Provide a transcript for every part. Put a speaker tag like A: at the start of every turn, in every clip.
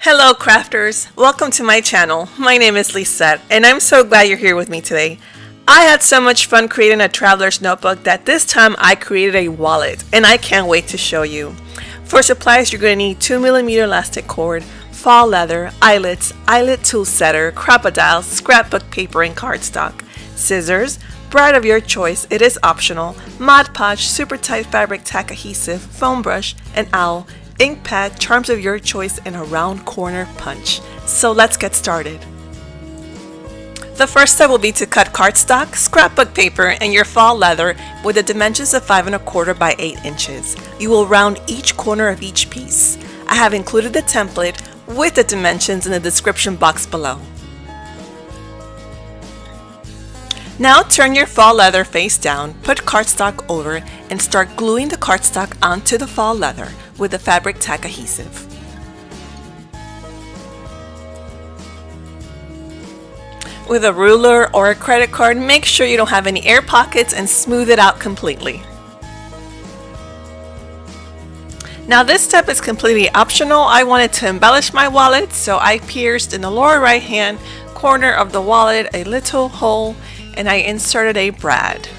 A: Hello crafters, welcome to my channel. My name is Lisette and I'm so glad you're here with me today. I had so much fun creating a traveler's notebook that this time I created a wallet and I can't wait to show you. For supplies you're going to need 2mm elastic cord, fall leather, eyelets, eyelet tool setter, crocodile, scrapbook paper and cardstock, scissors, brad of your choice, it is optional, Mod Podge, super tight fabric tack adhesive, foam brush, an owl, ink pad, charms of your choice, and a round corner punch. So let's get started. The first step will be to cut cardstock, scrapbook paper, and your fall leather with the dimensions of 5 1/4 by 8 inches. You will round each corner of each piece. I have included the template with the dimensions in the description box below. Now turn your fall leather face down, put cardstock over, and start gluing the cardstock onto the fall leather with the fabric tack adhesive. With a ruler or a credit card, make sure you don't have any air pockets and smooth it out completely. Now this step is completely optional. I wanted to embellish my wallet, so I pierced in the lower right hand corner of the wallet a little hole and I inserted a brad.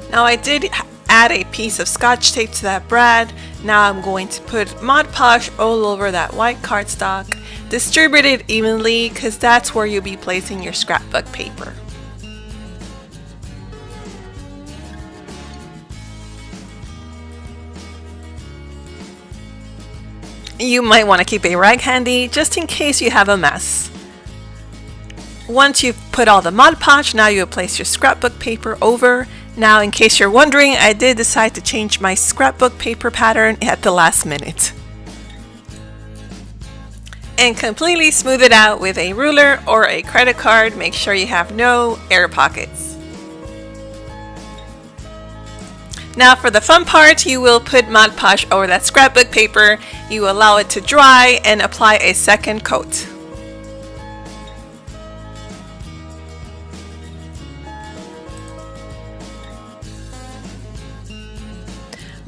A: Now I did add a piece of scotch tape to that brad. Now I'm going to put Mod Podge all over that white cardstock. Distribute it evenly because that's where you'll be placing your scrapbook paper. You might want to keep a rag handy just in case you have a mess. Once you've put all the Mod Podge, now you'll place your scrapbook paper over. Now, in case you're wondering, I did decide to change my scrapbook paper pattern at the last minute. And completely smooth it out with a ruler or a credit card. Make sure you have no air pockets. Now for the fun part, you will put Mod Podge over that scrapbook paper. You allow it to dry and apply a second coat.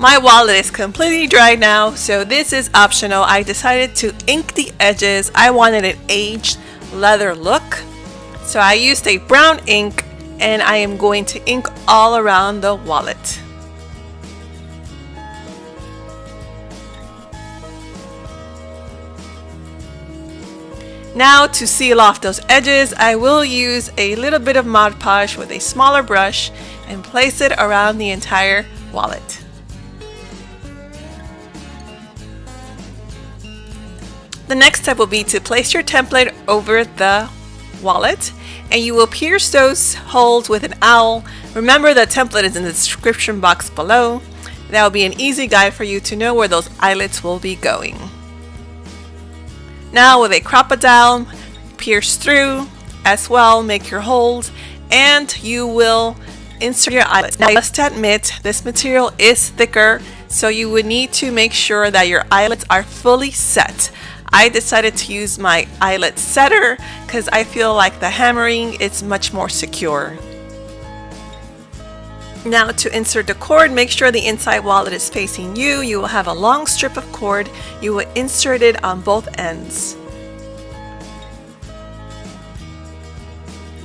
A: My wallet is completely dry now, so this is optional. I decided to ink the edges. I wanted an aged leather look. So I used a brown ink and I am going to ink all around the wallet. Now to seal off those edges, I will use a little bit of Mod Podge with a smaller brush and place it around the entire wallet. The next step will be to place your template over the wallet and you will pierce those holes with an owl. Remember the template is in the description box below. That will be an easy guide for you to know where those eyelets will be going. Now with a crocodile, pierce through as well, make your holes, and you will insert your eyelets. Now I must admit this material is thicker, so you would need to make sure that your eyelets are fully set. I decided to use my eyelet setter because I feel like the hammering is much more secure. Now to insert the cord, make sure the inside wallet is facing you. You will have a long strip of cord. You will insert it on both ends.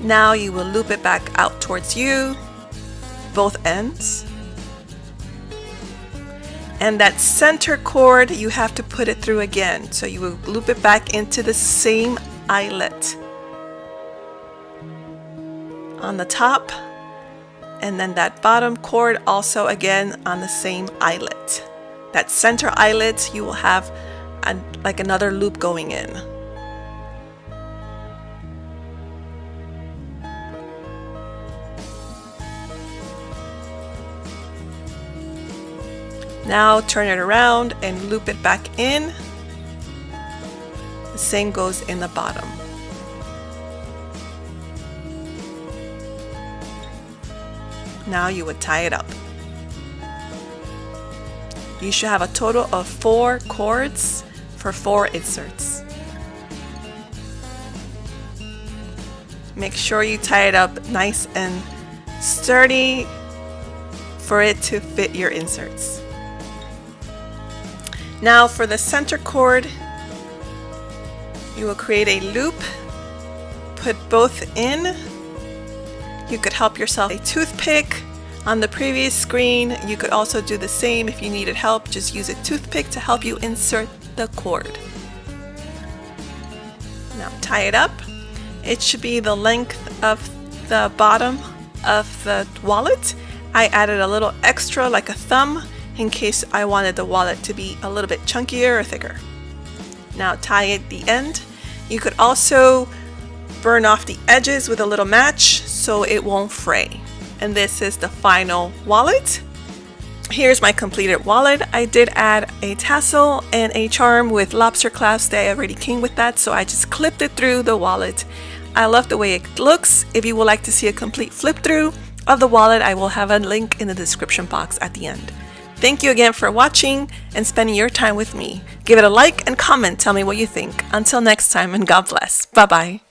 A: Now you will loop it back out towards you, both ends. And that center cord, you have to put it through again. So you will loop it back into the same eyelet on the top. And then that bottom cord also again on the same eyelet. That center eyelet, you will have like another loop going in. Now turn it around and loop it back in. The same goes in the bottom. Now you would tie it up. You should have a total of 4 cords for 4 inserts. Make sure you tie it up nice and sturdy for it to fit your inserts. Now for the center cord, you will create a loop, put both in. You could help yourself a toothpick. On the previous screen, you could also do the same. If you needed help, just use a toothpick to help you insert the cord. Now tie it up. It should be the length of the bottom of the wallet. I added a little extra like a thumb in case I wanted the wallet to be a little bit chunkier or thicker. Now tie at the end. You could also burn off the edges with a little match so it won't fray. And this is the final wallet. Here's my completed wallet. I did add a tassel and a charm with lobster clasps that already came with that, so I just clipped it through the wallet. I love the way it looks. If you would like to see a complete flip through of the wallet, I will have a link in the description box at the end. Thank you again for watching and spending your time with me. Give it a like and comment. Tell me what you think. Until next time, and God bless. Bye bye.